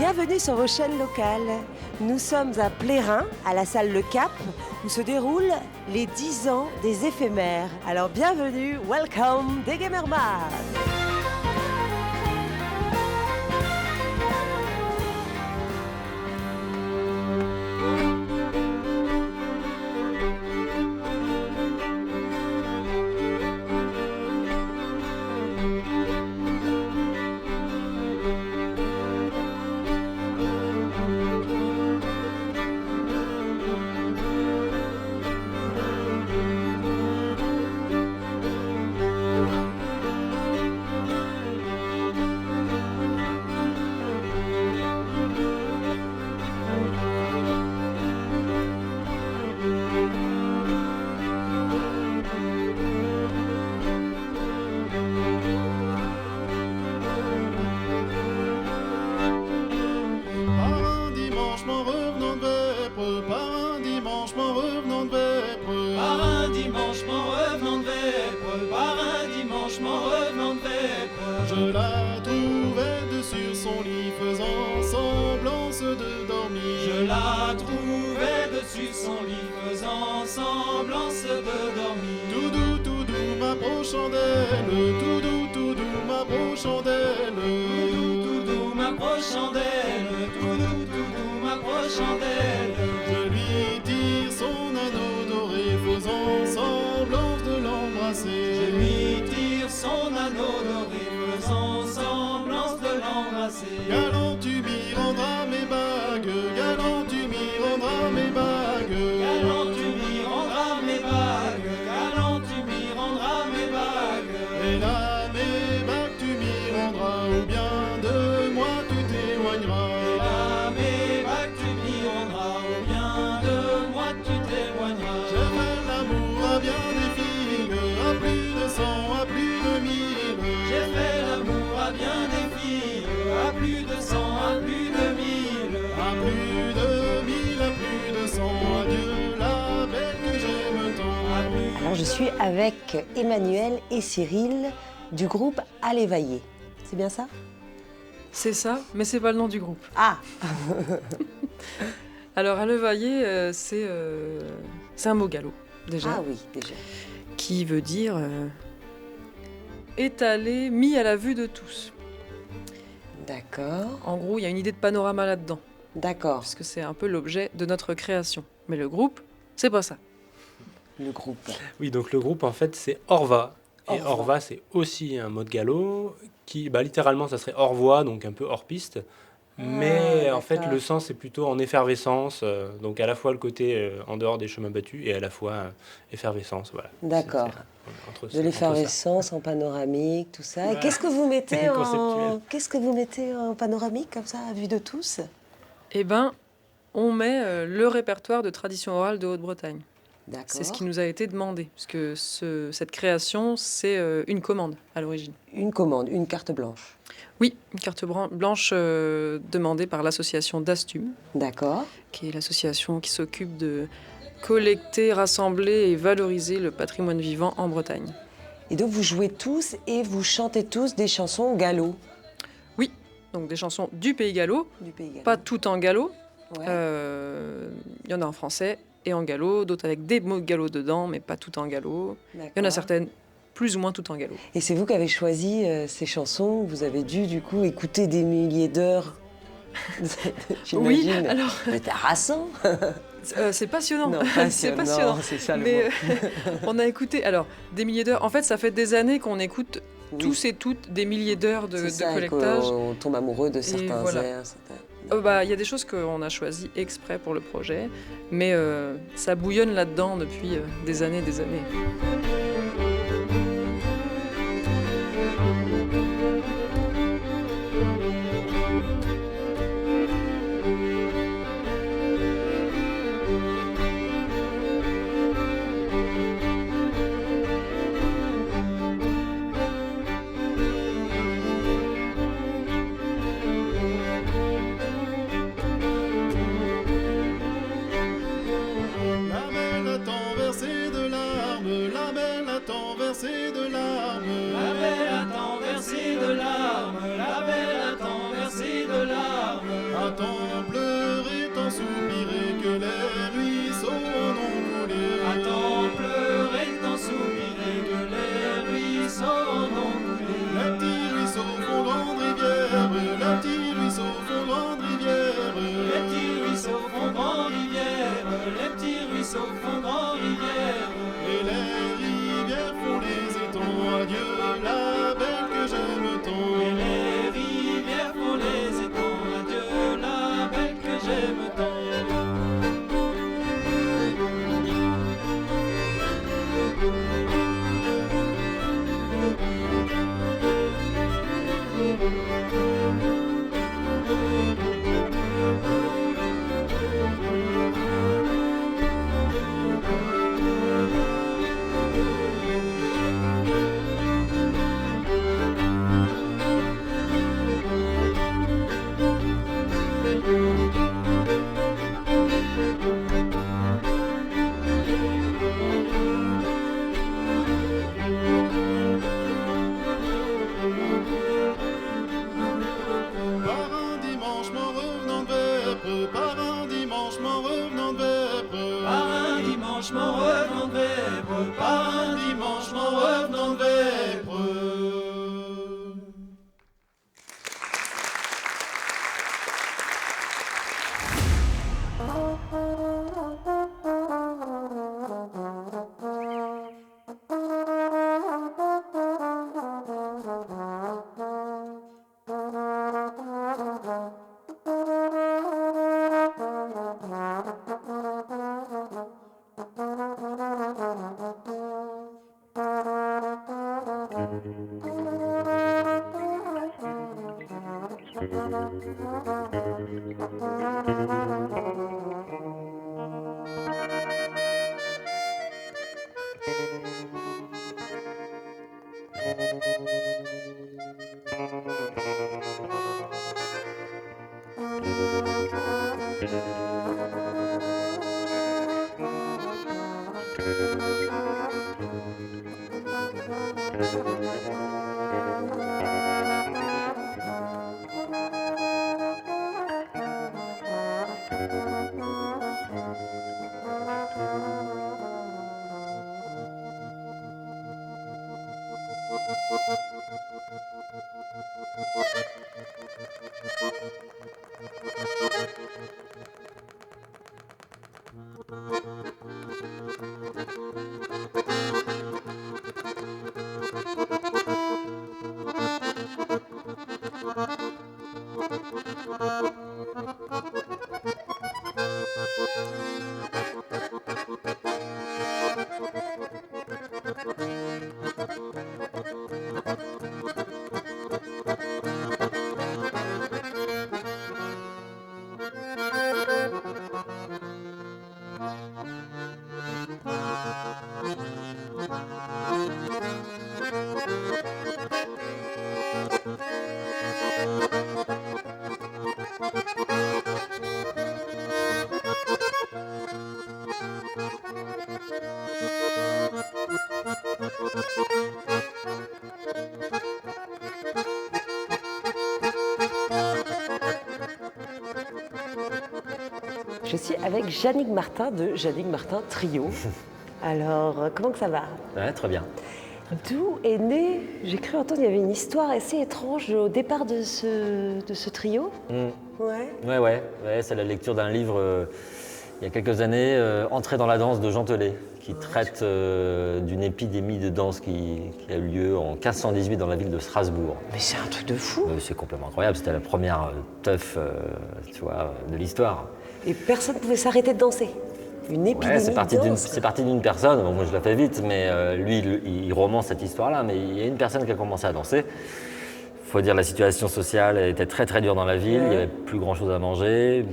Bienvenue sur vos chaînes locales. Nous sommes à Plérin, à la salle Le Cap, où se déroulent les 10 ans des éphémères. Alors bienvenue, welcome des Gamerman. Je la trouvais dessus son lit faisant semblance de dormir. Je la trouvais dessus son lit faisant semblance de dormir. Tout doux, m'approchant d'elle. Tout doux, m'approchant d'elle. Tout doux, m'approchant d'elle. Tout doux, m'approchant d'elle. Je lui tire son anneau doré faisant semblance de l'embrasser. Je lui tire son anneau doré faisant semblance de l'embrasser. Galant, tu m'y rendras mes bagues. Galant, tu m'y rendras mes bagues. Galant, tu m'y rendras mes bagues. Galant, tu m'y rendras mes bagues. Et là, mes bagues, tu m'y rendras, ou bien de moi tu t'éloigneras. Et là, mes bagues, tu m'y rendras, ou bien de moi tu t'éloigneras. J'ai fait l'amour à bien des filles, à plus de 100, à plus de 1000. J'ai fait l'amour à bien des filles, à plus de 100, à plus de 1000. À plus de 1000, à plus de 100, adieu la belle que j'aime tant. Alors je suis avec Emmanuel et Cyril du groupe À l'Évaillé. C'est bien ça? C'est ça, mais c'est pas le nom du groupe. Ah. Alors, à l'Évaillé, c'est un mot gallo, déjà, Ah oui, déjà. qui veut dire étalé, mis à la vue de tous. D'accord, En gros, il y a une idée de panorama là-dedans, d'accord. parce que c'est un peu l'objet de notre création. Mais le groupe, c'est pas ça. Le groupe. Oui, donc le groupe, en fait, c'est Orva. Et Orva. Orva, c'est aussi un mot de gallo qui, littéralement, ça serait hors voie, donc un peu hors piste. Mais en fait, d'accord. le sens est plutôt en effervescence, donc à la fois le côté en dehors des chemins battus et à la fois effervescence. Voilà. D'accord. Entre De ça. l'effervescence en panoramique, tout ça. Et Voilà. qu'est-ce que vous mettez Conceptuel. qu'est-ce que vous mettez en panoramique comme ça à vue de tous? Eh ben, on met le répertoire de tradition orale de Haute-Bretagne. D'accord. C'est ce qui nous a été demandé, puisque cette création, c'est une commande à l'origine. Une commande, une carte blanche. Oui, une carte blanche demandée par l'association d'Astum, D'accord. qui est l'association qui s'occupe de collecter, rassembler et valoriser le patrimoine vivant en Bretagne. Et donc vous jouez tous et vous chantez tous des chansons gallo Oui, donc des chansons du pays gallo, du pays gallo. pas toutes en gallo. Ouais. Il y en a en français et en gallo, d'autres avec des mots de gallo dedans, mais pas toutes en gallo. Il y en a D'accord. certaines plus ou moins toutes en gallo. Et c'est vous qui avez choisi ces chansons. Vous avez dû du coup écouter des milliers d'heures. Oui, J'imagine. alors C'est harassant. c'est passionnant. Non, C'est passionnant. c'est ça le Mais mot. on a écouté alors des milliers d'heures. En fait, ça fait des années qu'on écoute Oui. tous et toutes des milliers d'heures de C'est ça, et collectage. qu'on tombe amoureux de certains voilà. airs. Il y a des choses qu'on a choisies exprès pour le projet, mais ça bouillonne là-dedans depuis des années et des années. La belle a tant versé de larmes, la belle a tant ruisseaux font grand-rivière. Et les rivières font les étangs. Adieu la belle que j'aime tant. Et les rivières font les étangs. Adieu la belle que j'aime tant. Par un dimanche m'en revenant de Vêpres, par un dimanche m'en revenant de Vêpres. Par un dimanche m'en revenant de Vêpres. Par un dimanche m'en revenant de Vêpres. Je suis avec Jannick Martin de Jannick Martin Trio. Alors, comment que ça va? Ouais, très bien. D'où est né, j'ai cru entendre, il y avait une histoire assez étrange au départ de ce trio. Ouais. Ouais, c'est la lecture d'un livre il y a quelques années, Entrer dans la danse de Jean Telet, qui traite d'une épidémie de danse qui a eu lieu en 1518 dans la ville de Strasbourg. Mais c'est un truc de fou. C'est complètement incroyable, c'était la première teuf tu vois, de l'histoire. Et personne ne pouvait s'arrêter de danser. Une épidémie C'est parti d'une personne, bon, moi je la fais vite, mais lui il romance cette histoire-là, mais il y a une personne qui a commencé à danser. Il faut dire la situation sociale était très très dure dans la ville, il n'y avait plus grand chose à manger,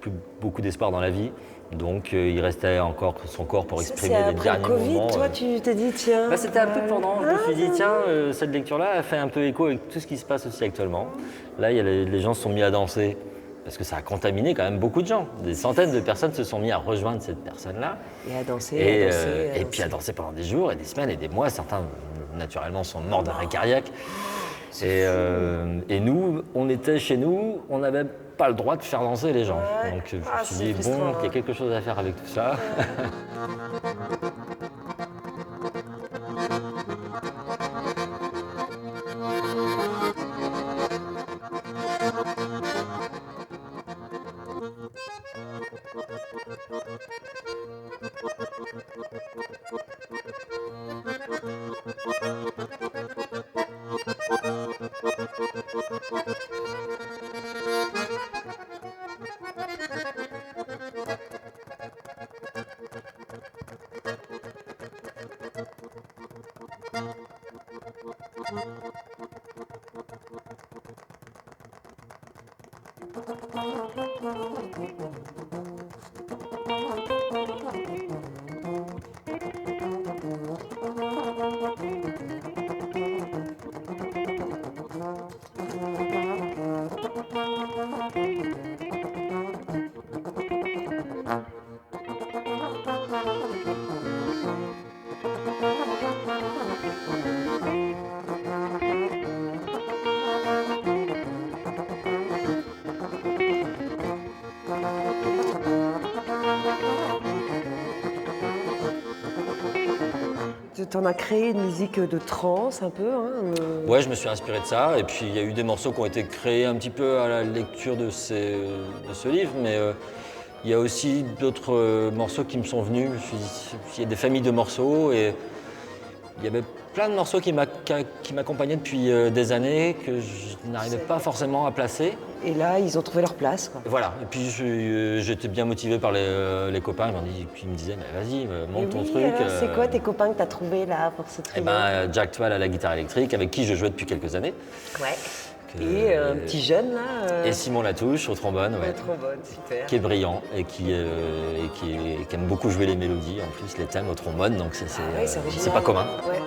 plus beaucoup d'espoir dans la vie. Donc il restait encore son corps pour exprimer les derniers après le Covid, moments. toi tu t'es dit tiens... C'était un peu pendant, je me suis dit tiens, cette lecture-là a fait un peu écho avec tout ce qui se passe aussi actuellement. Là, les gens se sont mis à danser. Parce que ça a contaminé quand même beaucoup de gens. Des centaines de personnes se sont mis à rejoindre cette personne-là. Et à danser, et puis à danser pendant des jours et des semaines et des mois. Certains, naturellement, sont morts d'arrêt cardiaque. Et nous, on était chez nous, on n'avait pas le droit de faire danser les gens. Ouais. Donc je me suis dit, bon, il y a quelque chose à faire avec tout ça. T'en as créé une musique de trance un peu, hein Ouais, je me suis inspiré de ça. Et puis il y a eu des morceaux qui ont été créés un petit peu à la lecture de ce livre, mais il y a aussi d'autres morceaux qui me sont venus. Je me suis dit, il y a des familles de morceaux et il y avait plein de morceaux qui m'accompagnaient depuis des années que je n'arrivais pas forcément à placer. Et là, ils ont trouvé leur place, quoi. Voilà, et puis j'étais bien motivé par les copains, ils me disaient mais vas-y, monte ton truc. C'est quoi tes copains que tu as trouvés là pour ce trio? Jack Twal à la guitare électrique, avec qui je jouais depuis quelques années. Ouais. Et un petit jeune là Et Simon Latouche au trombone, ouais. Au trombone, super. Qui est brillant et qui aime beaucoup jouer les mélodies, en plus les thèmes au trombone, donc c'est pas commun. Ouais.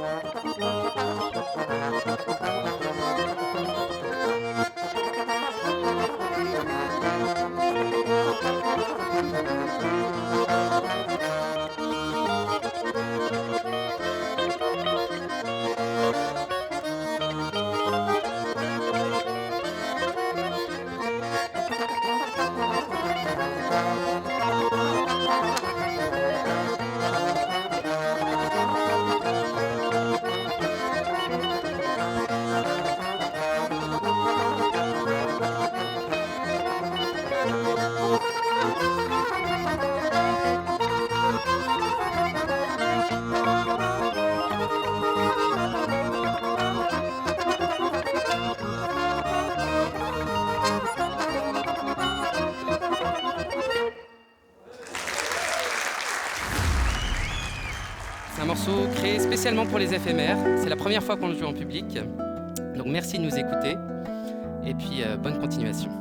C'est un morceau créé spécialement pour les éphémères. C'est la première fois qu'on le joue en public. Donc merci de nous écouter. Et puis bonne continuation.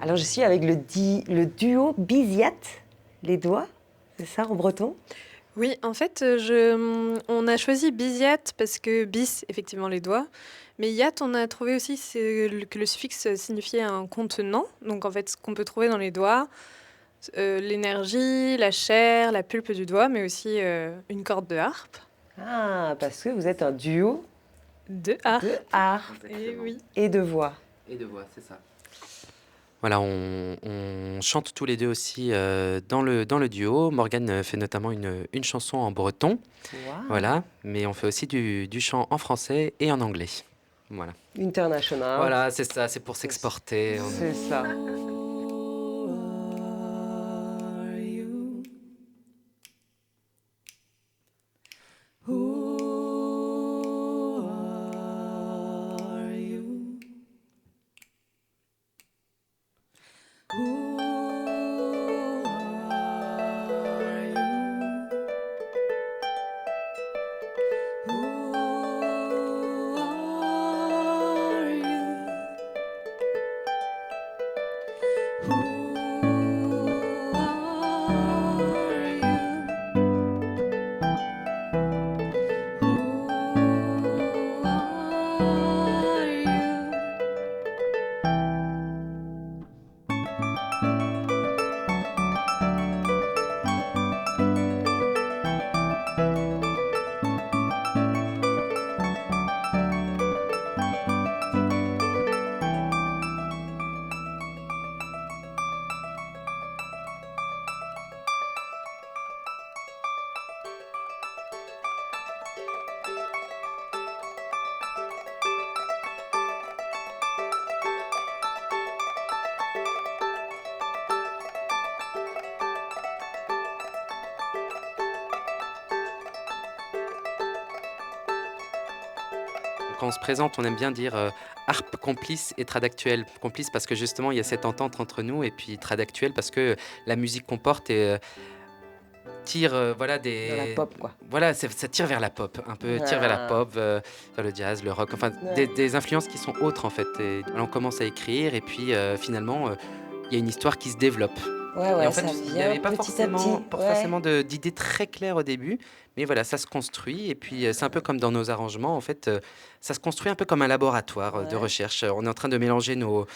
Alors je suis avec le duo Biziat, les doigts, c'est ça en breton? Oui, en fait, on a choisi Biziat parce que bis, effectivement, les doigts. Mais yat, on a trouvé aussi que le suffixe signifiait un contenant. Donc, en fait, ce qu'on peut trouver dans les doigts, l'énergie, la chair, la pulpe du doigt, mais aussi une corde de harpe. Ah, parce que vous êtes un duo De harpe. de harpe Et oui. et de voix. Et de voix, c'est ça. Voilà, on chante tous les deux aussi dans le duo. Morgane fait notamment une chanson en breton, Wow. voilà, mais on fait aussi du chant en français et en anglais. Voilà, International. voilà, c'est ça, c'est pour s'exporter. C'est ça. Quand on se présente, on aime bien dire harpe complice et trad actuel. Complice parce que justement, il y a cette entente entre nous, et puis trad actuel parce que la musique qu'on porte tire voilà, Dans la pop, quoi. Voilà, ça tire vers la pop, un peu tire vers la pop, vers le jazz, le rock, enfin des influences qui sont autres en fait. Et on commence à écrire et puis finalement, il y a une histoire qui se développe. Ouais, Et ouais, en fait, ça il n'y vient avait pas petit à forcément, petit. pas Ouais. forcément d'idées très claires au début, mais voilà, ça se construit. Et puis, c'est un peu comme dans nos arrangements, en fait, ça se construit un peu comme un laboratoire de Ouais. recherche. On est en train de mélanger nos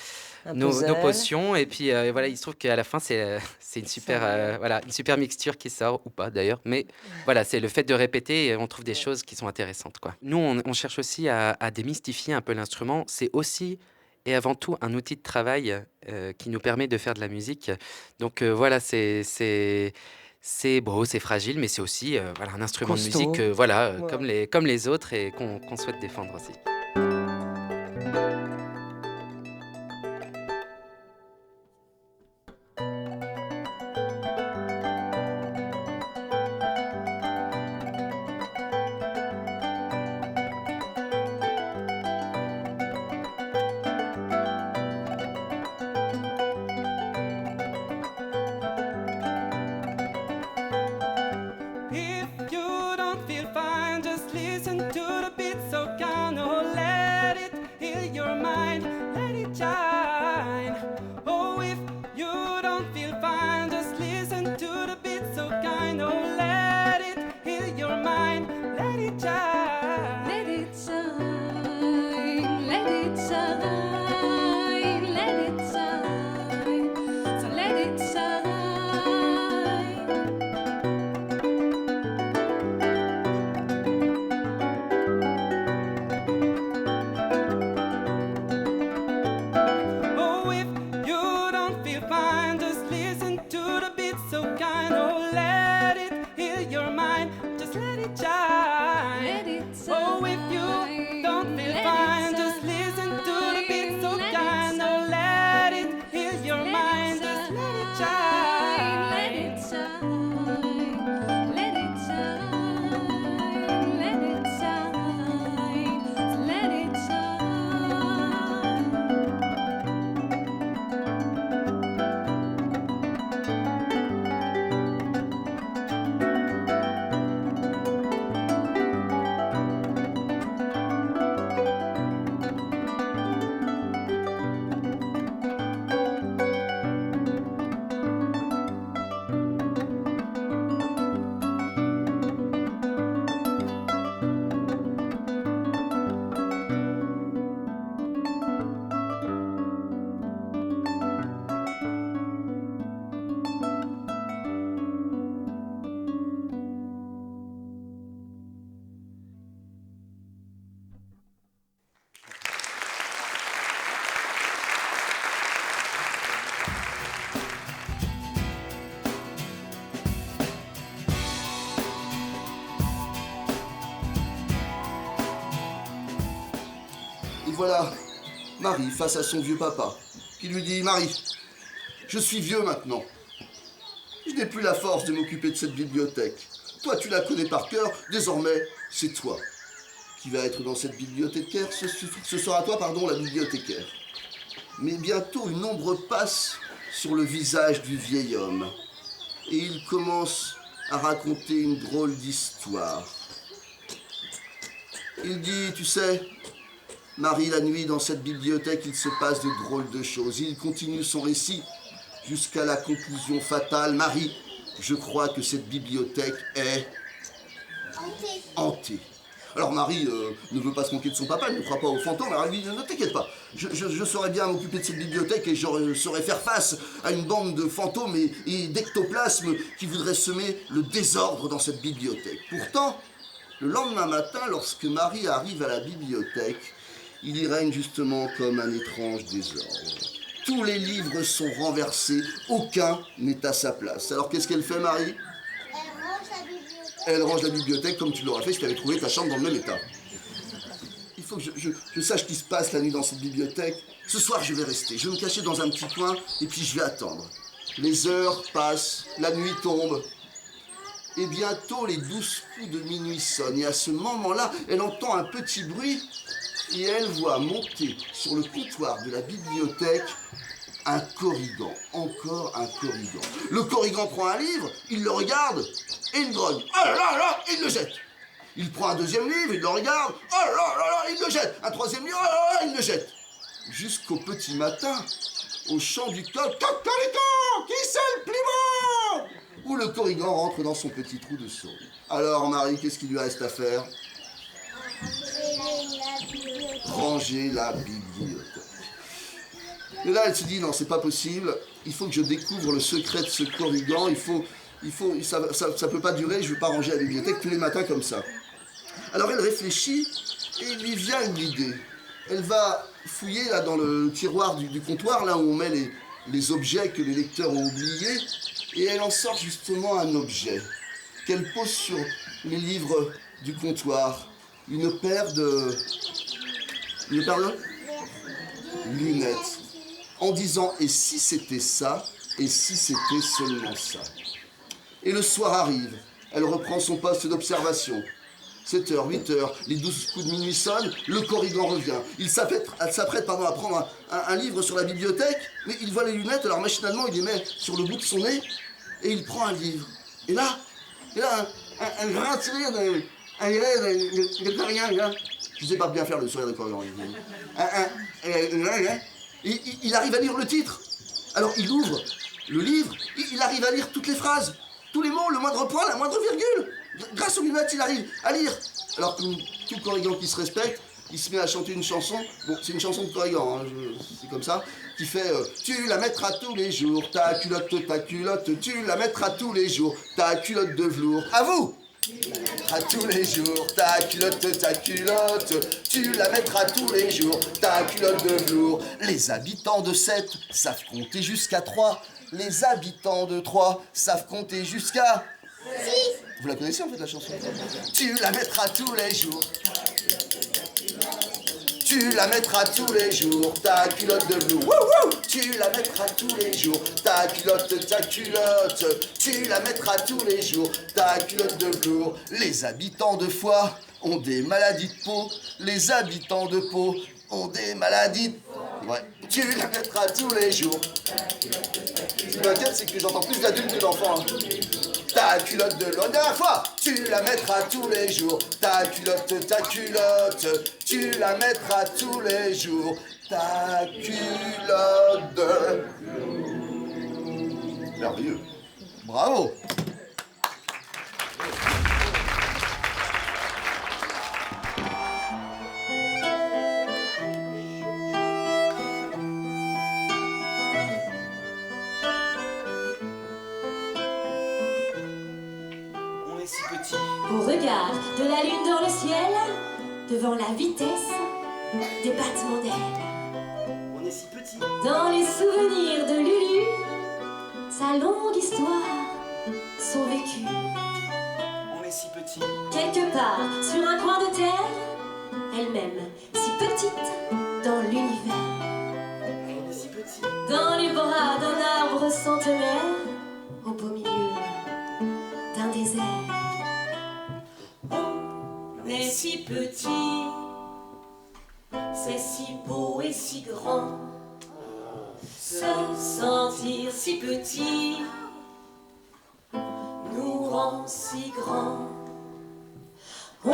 puzzle. potions, et puis voilà, il se trouve qu'à la fin, c'est une super, voilà, une super mixture qui sort, ou pas d'ailleurs, mais voilà, c'est le fait de répéter, et on trouve des choses qui sont intéressantes, quoi. Nous, on cherche aussi à démystifier un peu l'instrument. C'est aussi et avant tout un outil de travail qui nous permet de faire de la musique. Donc voilà, c'est beau, c'est fragile, mais c'est aussi voilà, un instrument de Costaud. musique voilà, Ouais. comme les autres, et qu'on souhaite défendre aussi. If you don't feel fine, just listen to the beat so kind. Oh, let it heal your mind, let it shine. Oh, if you don't feel fine, just listen to the beat so kind. Oh, let it heal your mind, let it shine. Let it shine, let it shine, let it shine. So let it shine. Oh, if you don't feel fine, just listen to the beat so kind. Oh, let it heal your mind, just let it shine. Let it Oh, if you don't feel let it fine, just listen to the beat so shine. kind. voilà Marie face à son vieux papa, qui lui dit « Marie, je suis vieux maintenant. Je n'ai plus la force de m'occuper de cette bibliothèque. Toi, tu la connais par cœur, désormais, c'est toi qui vas être dans cette bibliothécaire. Ce sera toi, pardon, la bibliothécaire. » Mais bientôt, une ombre passe sur le visage du vieil homme. Et il commence à raconter une drôle d'histoire. Il dit, tu sais, Marie, la nuit, dans cette bibliothèque, il se passe de drôles de choses. Il continue son récit jusqu'à la conclusion fatale. Marie, je crois que cette bibliothèque est hantée. Alors Marie ne veut pas se moquer de son papa, elle ne croit pas aux fantômes. Alors elle lui dit, ne t'inquiète pas, je saurais bien m'occuper de cette bibliothèque et je saurais faire face à une bande de fantômes et d'ectoplasmes qui voudraient semer le désordre dans cette bibliothèque. Pourtant, le lendemain matin, lorsque Marie arrive à la bibliothèque, il y règne justement comme un étrange désordre. Tous les livres sont renversés, aucun n'est à sa place. Alors qu'est-ce qu'elle fait, Marie ? Elle range la bibliothèque comme tu l'aurais fait si tu avais trouvé ta chambre dans le même état. Il faut que je sache ce qui se passe la nuit dans cette bibliothèque. Ce soir, je vais rester. Je vais me cacher dans un petit coin et puis je vais attendre. Les heures passent, la nuit tombe. Et bientôt, les 12 coups de minuit sonnent. Et à ce moment-là, elle entend un petit bruit et elle voit monter sur le comptoir de la bibliothèque un corrigan, encore un corrigan. Le corrigan prend un livre, il le regarde et il grogne. Oh là là là, il le jette. Il prend un deuxième livre, il le regarde. Oh là là là, il le jette. Un troisième livre, oh là là, il le jette. Jusqu'au petit matin, au chant du coq, cocorico, qui c'est le plus beau ? Où le corrigan rentre dans son petit trou de souris. Alors Marie, qu'est-ce qu'il lui reste à faire ? Ranger la bibliothèque. Et là, elle se dit, non, c'est pas possible, il faut que je découvre le secret de ce corrigan, ça peut pas durer, je vais pas ranger la bibliothèque tous les matins comme ça. Alors elle réfléchit et il lui vient une idée. Elle va fouiller là dans le tiroir du comptoir, là où on met les objets que les lecteurs ont oubliés, et elle en sort justement un objet qu'elle pose sur les livres du comptoir. Une paire de lunettes. En disant, et si c'était ça, et si c'était seulement ça. Et le soir arrive, elle reprend son poste d'observation. 7h, 8h, les 12 coups de minuit sonnent, le corrigan revient. Elle s'apprête à prendre un livre sur la bibliothèque, mais il voit les lunettes, alors machinalement il les met sur le bout de son nez, et il prend un livre. Et là un grand sourire de corrigan, là. Je ne sais pas bien faire le sourire de corrigan. Il arrive à lire le titre. Alors il ouvre le livre, il arrive à lire toutes les phrases, tous les mots, le moindre point, la moindre virgule. Grâce aux lunettes, il arrive à lire. Alors comme tout corrigan qui se respecte, il se met à chanter une chanson. Bon, c'est une chanson de corrigan, hein, c'est comme ça, qui fait tu la mettras tous les jours, ta culotte, tu la mettras tous les jours, ta culotte de velours. À vous! À tous les jours, ta culotte, tu la mettras tous les jours, ta culotte de velours. Les habitants de 7 savent compter jusqu'à 3. Les habitants de 3 savent compter jusqu'à 6. Vous la connaissez en fait la chanson? Tu la mettras tous les jours. Tu la mettras tous les jours, ta culotte de velours. Tu la mettras tous les jours, ta culotte, tu la mettras tous les jours, ta culotte de velours. Les habitants de foie ont des maladies de peau, les habitants de peau ont des maladies de... Ouais, tu la mettras tous les jours. Ce qui m'inquiète, c'est que j'entends plus d'adultes que d'enfants. Ta culotte de l'eau, dernière fois, tu la mettras tous les jours. Ta culotte, tu la mettras tous les jours. Ta culotte de... Merveilleux. Bravo. Au regard de la lune dans le ciel, devant la vitesse des battements d'ailes. On est si petit. Dans les souvenirs de Lulu, sa longue histoire, son vécu. On est si petit. Quelque part sur un coin de terre, elle-même si petite dans l'univers. On est si petit. Dans les bras d'un arbre centenaire, au beau milieu d'un désert. On est si petit, c'est si beau et si grand. Se sentir si petit nous rend si grands. On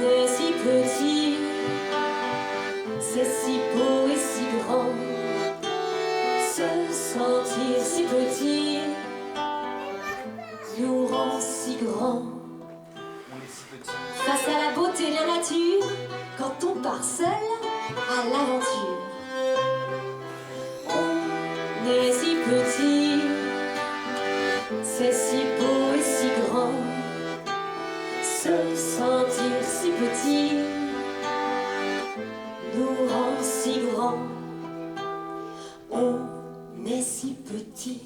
est si petit, c'est si beau et si grand. Se sentir si petit nous rend si grands. On est si petit. Face à la beauté de la nature, quand on part seul à l'aventure. On est si petit, c'est si beau et si grand. Se sentir si petit nous rend si grands. On est si petit.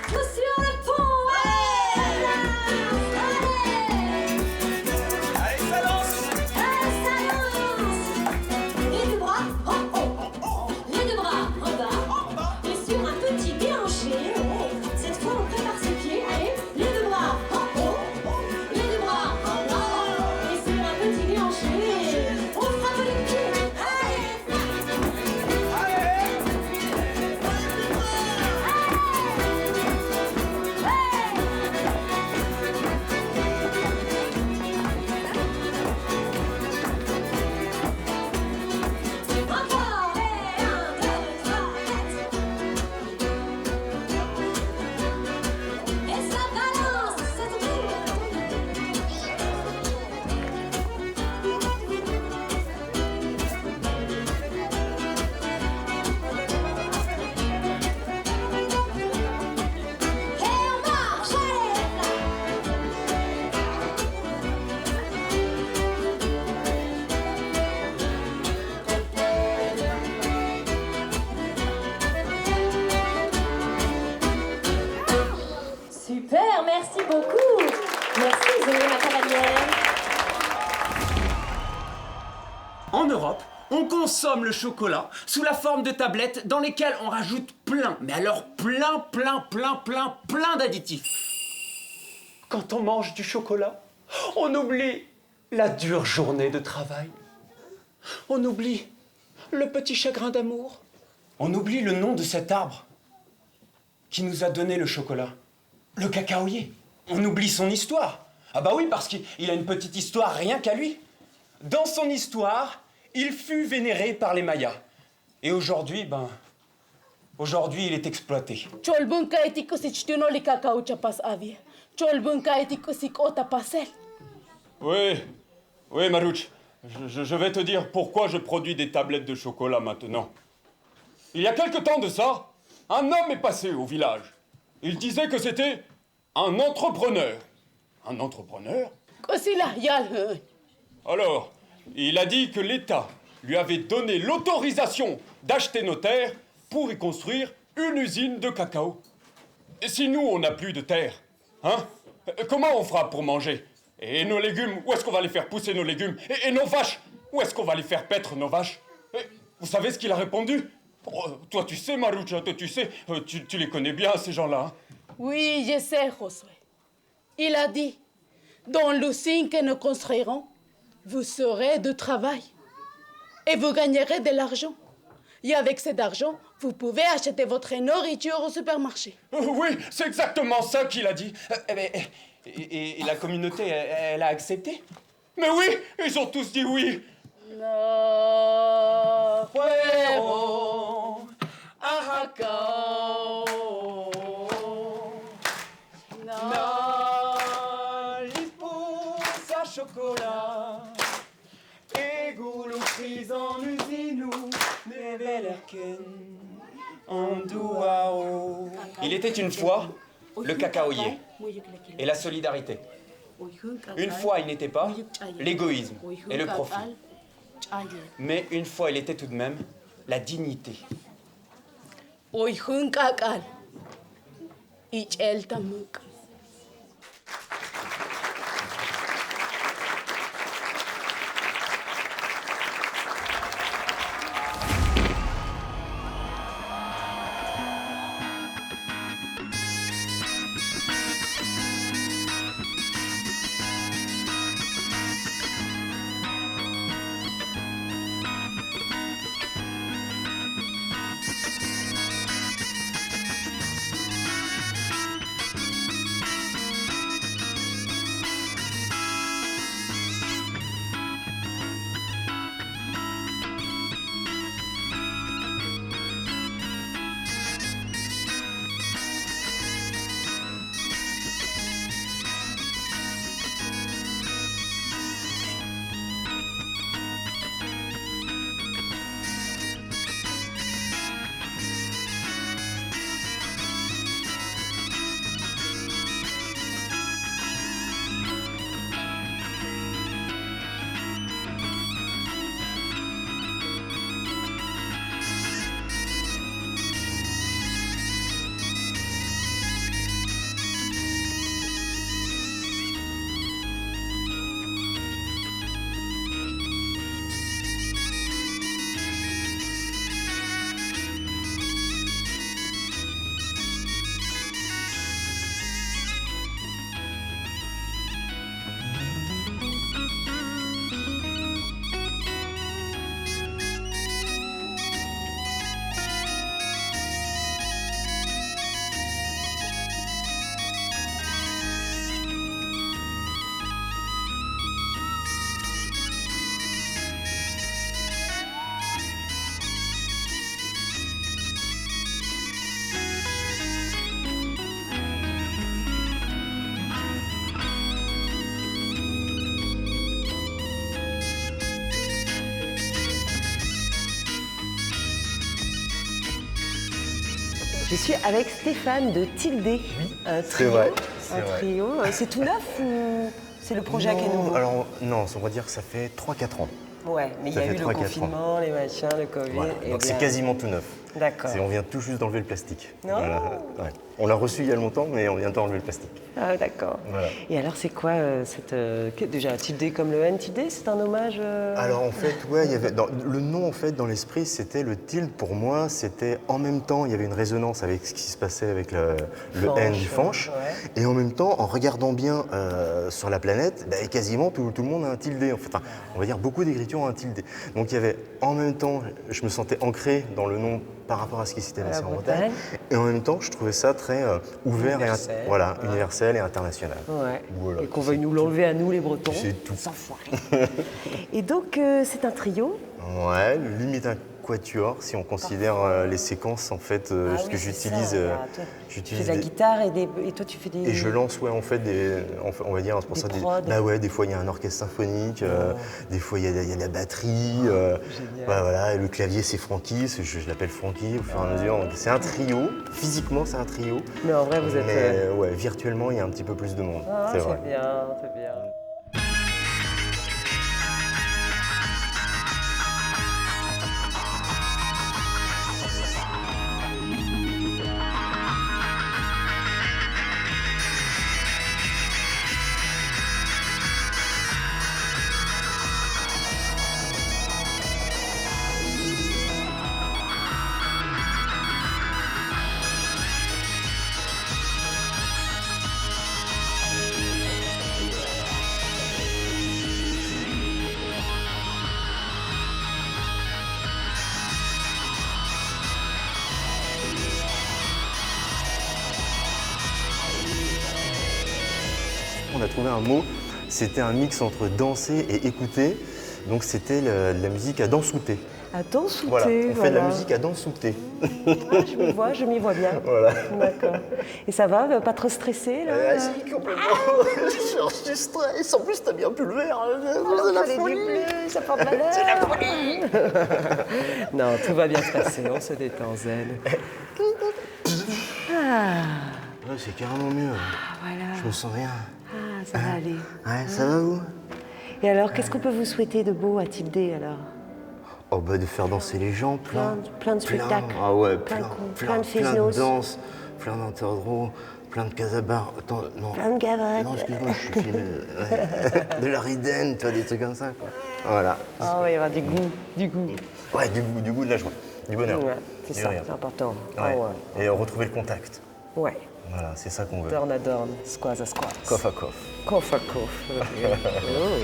Tous sur le pont, allez! Allez, ça lance. Allez, ça lance! Les deux bras, oh, oh, oh, oh. Les deux bras en bas, et sur un petit déhanché. Cette fois, on prépare ses pieds. Allez, les deux bras, oh, oh, oh. Les deux bras en bas, et sur un petit déhanché. On frappe les pieds. Encore, et 1, 2, 3, 4. Et ça balance, ça tourne. Et on marche, super, merci beaucoup. Merci, Zoé Macavalière. En Europe, on consomme le chocolat sous la forme de tablettes dans lesquelles on rajoute plein, mais alors plein d'additifs. Quand on mange du chocolat, on oublie la dure journée de travail. On oublie le petit chagrin d'amour. On oublie le nom de cet arbre qui nous a donné le chocolat, le cacaoyer. On oublie son histoire. Ah bah oui, parce qu'il a une petite histoire rien qu'à lui. Dans son histoire, il fut vénéré par les Mayas. Et aujourd'hui, aujourd'hui, il est exploité. Oui, Marouch. Je vais te dire pourquoi je produis des tablettes de chocolat maintenant. Il y a quelque temps de ça, un homme est passé au village. Il disait que c'était un entrepreneur. Un entrepreneur? Alors, il a dit que l'État lui avait donné l'autorisation d'acheter nos terres pour y construire une usine de cacao. Et si nous, on n'a plus de terre, hein? Comment on fera pour manger? Et nos légumes, où est-ce qu'on va les faire pousser nos légumes? Et nos vaches, où est-ce qu'on va les faire paître nos vaches? Et vous savez ce qu'il a répondu? Oh, toi, tu sais, Maroucha, toi, tu sais, tu les connais bien, ces gens-là. Hein? Oui, je sais, Josué. Il a dit, dans l'usine que nous construirons, vous aurez du travail et vous gagnerez de l'argent. Et avec cet argent, vous pouvez acheter votre nourriture au supermarché. Oui, c'est exactement ça qu'il a dit. Et la communauté, elle a accepté? Mais oui, ils ont tous dit oui. No fuego a cacao. Na lispousse à chocolat. Et goulou prise en usine ou nevelerken en douao. Il était une fois le cacaoyer et la solidarité. Une fois, il n'était pas l'égoïsme et le profit. Mais une fois, il était tout de même la dignité. Ich Elternmück. Je suis avec Stéphane de Tildé. Un C'est trio. vrai. Un trio. C'est tout neuf ou c'est le projet à quel nouveau? Alors, non, on va dire que ça fait 3-4 ans. Ouais, mais il y a eu le confinement, les machins, le Covid. Voilà. Et Donc c'est bien. quasiment tout neuf. D'accord. On vient tout juste d'enlever le plastique. Non. Voilà. Ouais. On l'a reçu il y a longtemps, mais on vient d'enlever le plastique. Ah, d'accord. Voilà. Et alors, c'est quoi cette. Déjà, Tildé comme le N, Tildé, c'est un hommage Alors en fait, ouais, il y avait le nom en fait dans l'esprit, c'était le tilde pour moi, c'était en même temps, il y avait une résonance avec ce qui se passait avec le N du Fanche, ouais. et en même temps, en regardant bien sur la planète, bah, quasiment tout le monde a un tilde. En fait, enfin, on va dire beaucoup d'écritures ont un tilde. Donc il y avait en même temps, je me sentais ancré dans le nom par rapport à ce qui s'était passé en Bretagne, et en même temps, je trouvais ça très ouvert universel, et voilà, universel et international. Ouais. Voilà. Et qu'on veuille nous l'enlever à nous, les Bretons. C'est tout. Sans foirer. Et donc, c'est un trio. Ouais, limite un quatuor si on considère les séquences en fait Ah que oui, j'utilise. c'est ça, voilà. Toi, tu fais de la guitare et toi tu fais des. Et je lance en fait on va dire c'est pour ça bah ouais, des fois il y a un orchestre symphonique, des fois il y a la batterie, voilà, et le clavier c'est Francky, je l'appelle Francky au fur et à mesure. Donc, c'est un trio, physiquement c'est un trio. Mais en vrai vous êtes. Mais ouais, virtuellement il y a un petit peu plus de monde. Ah, c'est vrai. bien, c'est bien. On a trouvé un mot, c'était un mix entre danser et écouter, donc c'était la musique à dansouter. À dansouter, voilà. On fait de la voilà. musique à dansouter. Ah, je m'y vois bien. Voilà. D'accord. Et ça va, pas trop stressé là Si, complètement. Je suis stress. En plus, t'as bien pu le faire. C'est la folie. Ça porte malheur. C'est la folie. Non, tout va bien se passer. On se détend, zen. Ouais, c'est carrément mieux. Voilà. Je me sens bien. Ah, ça va aller. Ouais, ça va vous? Et alors, qu'est-ce qu'on peut vous souhaiter de beau à Tildé alors? Oh bah de faire danser les gens, Plein de spectacles. Ah ouais, plein de plein fest-noz. de danses, plein d'interdrats, Plein de casabars. Attends, non. Plein de gavottes. Non, excuse-moi, je suis filmé. Ouais. De la ridenne, tu vois, des trucs comme ça, quoi. Voilà. Ah oui, il y aura du goût, du goût. Ouais, du goût, de la joie, du bonheur. Ouais, c'est Du ça, rire. c'est important. Ouais. Ah ouais. Et retrouver le contact. Ouais. Voilà, c'est ça qu'on veut. Dorn à dorn, squaz à squaz. Coff à coff. Coff à coff. Oh.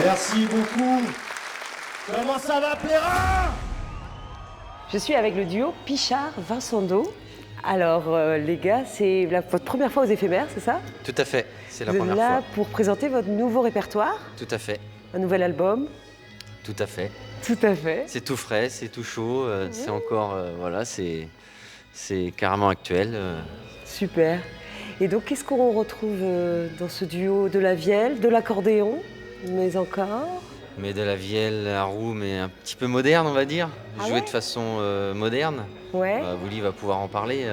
Merci beaucoup. Comment ça va, Plérin? Je suis avec le duo Pichard-Vincendo. Alors, les gars, c'est votre première fois aux éphémères, c'est ça? Tout à fait, c'est la Vous êtes première là fois. pour présenter votre nouveau répertoire, Tout à fait, un nouvel album. tout à fait. Tout à fait. C'est tout frais, c'est tout chaud, c'est encore, voilà, c'est carrément actuel. Super. Et donc, qu'est-ce qu'on retrouve dans ce duo? De la vielle, de l'accordéon, mais encore? Mais de la vielle à roue, mais un petit peu moderne, on va dire. Ah Jouer ouais de façon moderne. Ouais. Willy va pouvoir en parler.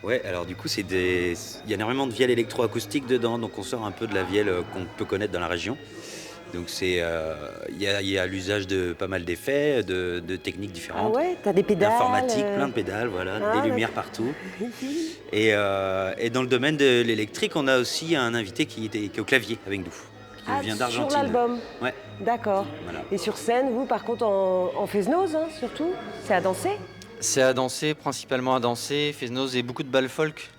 Ouais, alors du coup, il y a énormément de vielle électroacoustique dedans, donc on sort un peu de la vielle qu'on peut connaître dans la région. Donc il y a l'usage de pas mal d'effets, de techniques différentes. Ah ouais, t'as des pédales. D'informatique, plein de pédales, voilà, des lumières partout. Et dans le domaine de l'électrique, on a aussi un invité qui est au clavier avec nous, qui vient d'Argentine. Sur l'album. Ouais. D'accord. Voilà. Et sur scène, vous, par contre, en Fesnose, hein, surtout, c'est à danser? C'est à danser, principalement à danser, Fesnose et beaucoup de bal folk.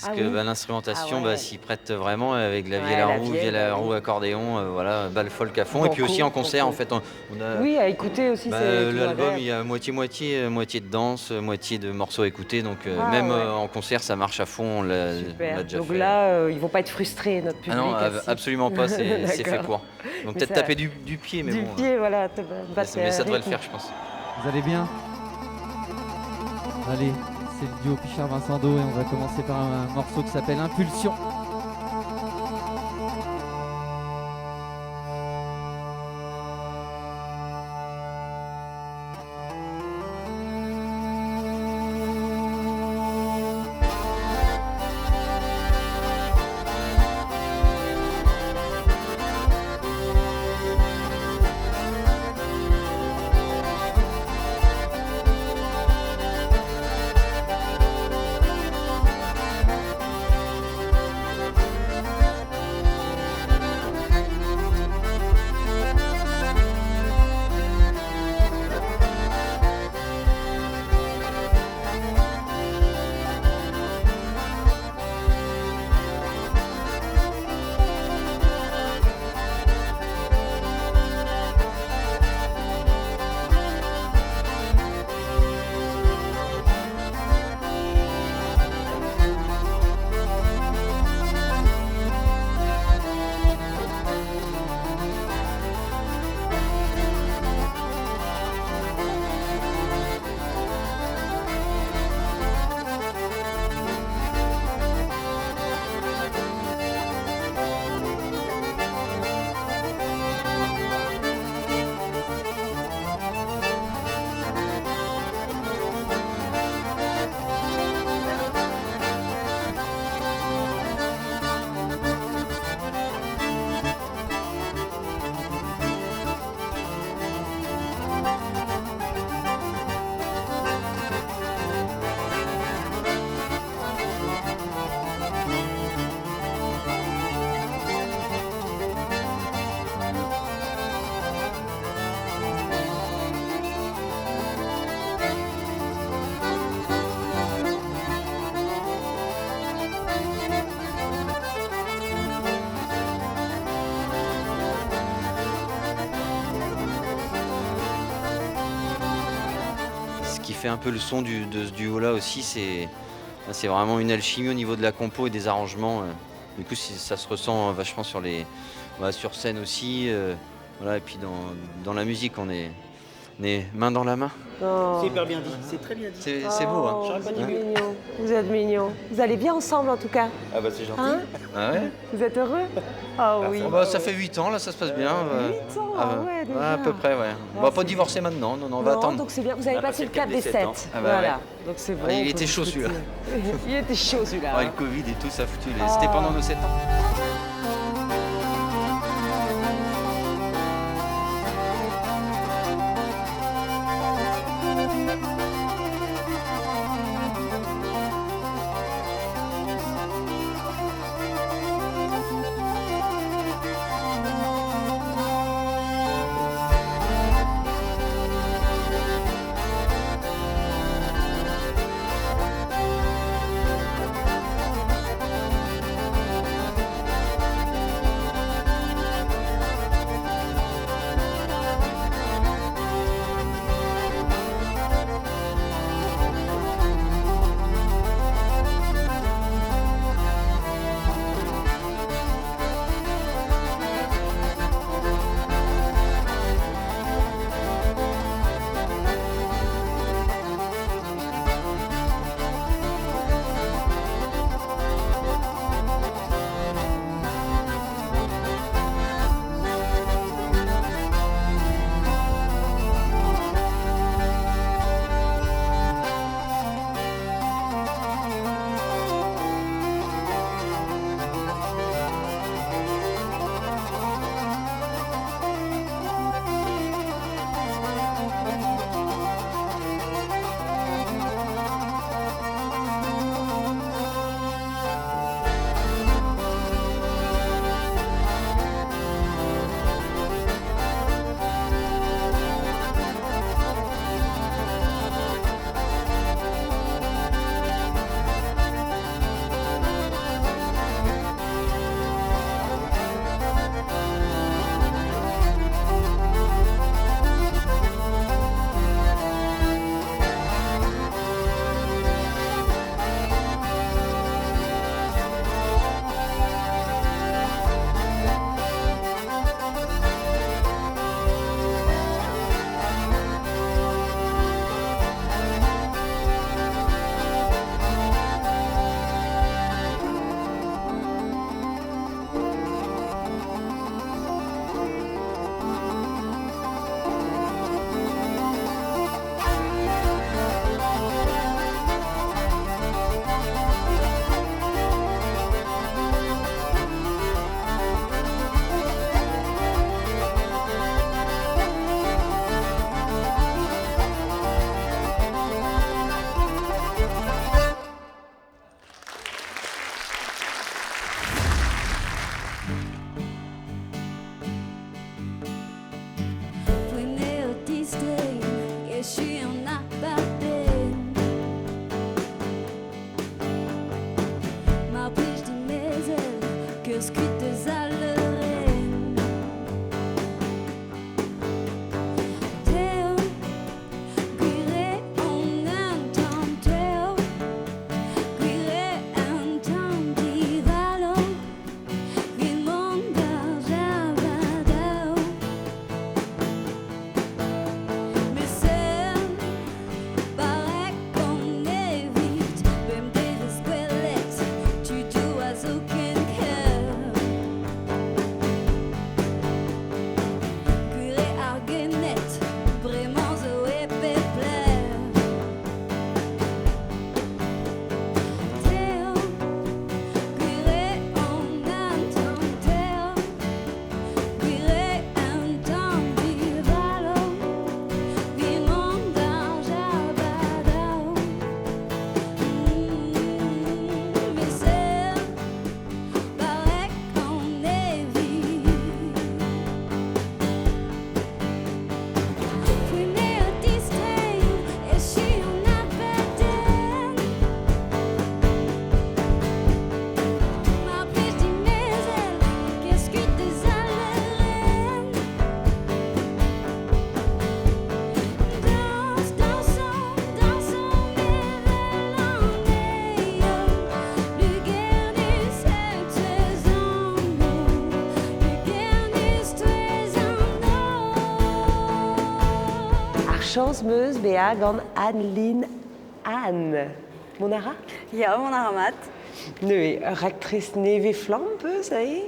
Parce Ah que oui. L'instrumentation Ah ouais. s'y prête vraiment avec la Ouais, vielle à la roue, vielle, vielle à oui. roue, accordéon, voilà, bal folk à fond. Et puis Banco, aussi en concert, banco. en fait, on a... Oui, à écouter aussi, c'est toujours L'album, agréable. il y a moitié-moitié, moitié de danse, moitié de morceaux écoutés. Donc Ah, même ouais. En concert, ça marche à fond, on l'a Super. déjà Donc fait. là, ils vont pas être frustrés, notre public. Ah non, assis. absolument pas, c'est fait D'accord. pour. Ils vont Mais peut-être ça- taper du pied, mais du bon. pied, voilà. Mais ça devrait le faire, je pense. Vous allez bien? Allez, c'est le duo Pichard-Vincendo et on va commencer par un morceau qui s'appelle Impulsion. Impulsion. fait un peu le son de ce duo-là aussi. C'est vraiment une alchimie au niveau de la compo et des arrangements. Du coup, ça se ressent vachement sur scène aussi. Voilà, et puis dans la musique, on est main dans la main. Oh. C'est hyper bien dit, c'est très bien dit. C'est beau, hein. Vous êtes mignons. Vous êtes mignons. Vous allez bien ensemble en tout cas. Ah bah c'est gentil. Hein Ah ouais. Vous êtes heureux? Ah oui. Ça fait 8 ans, là, ça se passe bien. 8 ans, ouais, déjà. À peu près, ouais. On va pas divorcer maintenant, non, on va attendre. Donc c'est bien, vous avez passé le cap des 7. Ah bah voilà, ouais. donc c'est bon. Il était chaud celui-là. Il était chaud celui-là. Ouais, le Covid et tout, ça a foutu. C'était pendant nos 7 ans. chance meus bea gant Anne-Lynn Anne. Monara? Ja, Monara mat. Nee, actrice neve flam peu, ça y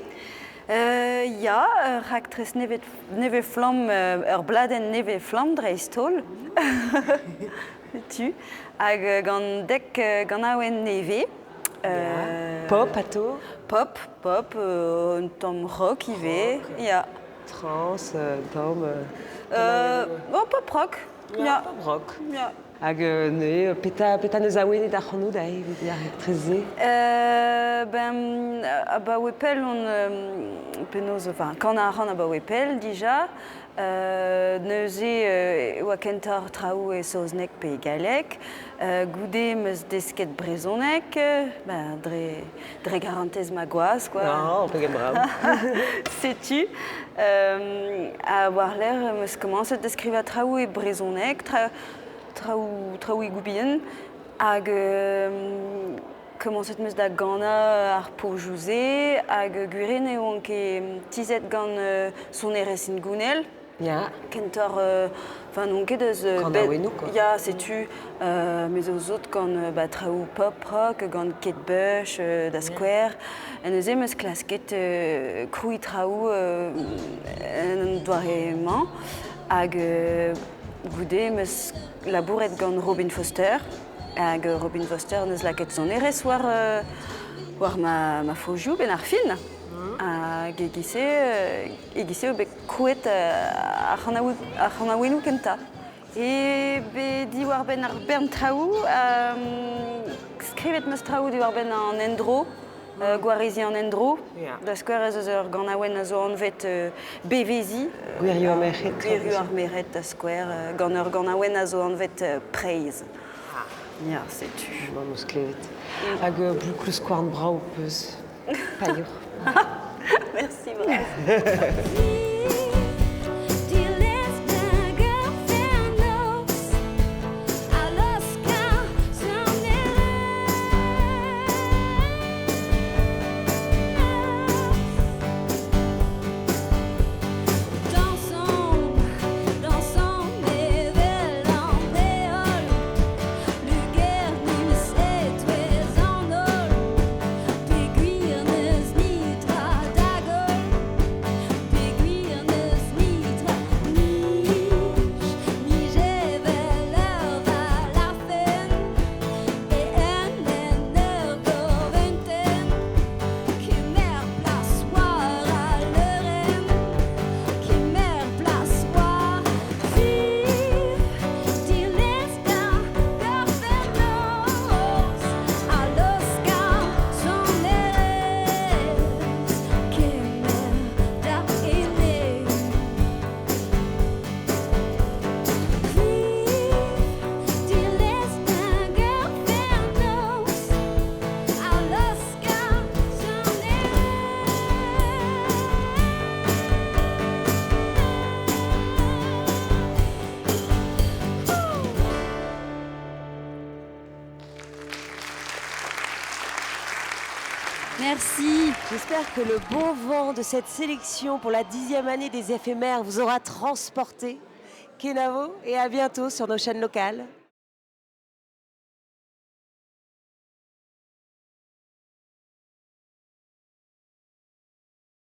est? Ja, actrice neve flam, bladen neve flam dreistol. Tu. Hag gant dek gant aouen neve. Pop, ato? Pop, un tom rock ive. Ja. Trans, tom... pop rock. Ja. Pop rock. Ja. Hag ne, peta neus aouenet ar c'hornoù da e, vedi ar actrice? Ba wepel on penaos, enfin, quand a ran ba wepel dija, neuze oa kentor traoù e saoznek pe galek, goude meus desket brezonek, dre garantez ma goaz, quoi. Non, pe gambram. Sais-tu, a war l'air meus commencet deskriva traoù e brezonek, traoù e goubien, hag commencet meus da gana ar po jouze, hag guren eo anke tizet gant son eresin gounel. Ja. Kentor, enfin non ket eus... Gant aouenou, quoi. Ja, sais-tu, mais aux autres gant traoù pop rock, gant Kate Bush, da Square, en eus meus klasket kroui traoù doaremañ, hag goude meus labouret gant Robin Foster, hag Robin Foster neus laket son erez war ma fojoù ben ar fin. Hag egise o bet kouet ar c'hanaouenou kenta. E be di war ben ar bern traoù, skrivet meus traoù di war ben an endro, gwarezi an endro. Da skwer ez eus ur gant aouen a zo anvet bevezi. Gwirioù ar meret. Gwirioù ar meret da skwer, gant ur gant aouen a zo anvet preiz. Ja, sais-tu. Ma meus klevet. Hag bouklou skouarn brav peus. Paiour. Merci, bravo. Merci. J'espère que le bon vent de cette sélection pour la 10e année des éphémères vous aura transporté. Kenavo, et à bientôt sur nos chaînes locales.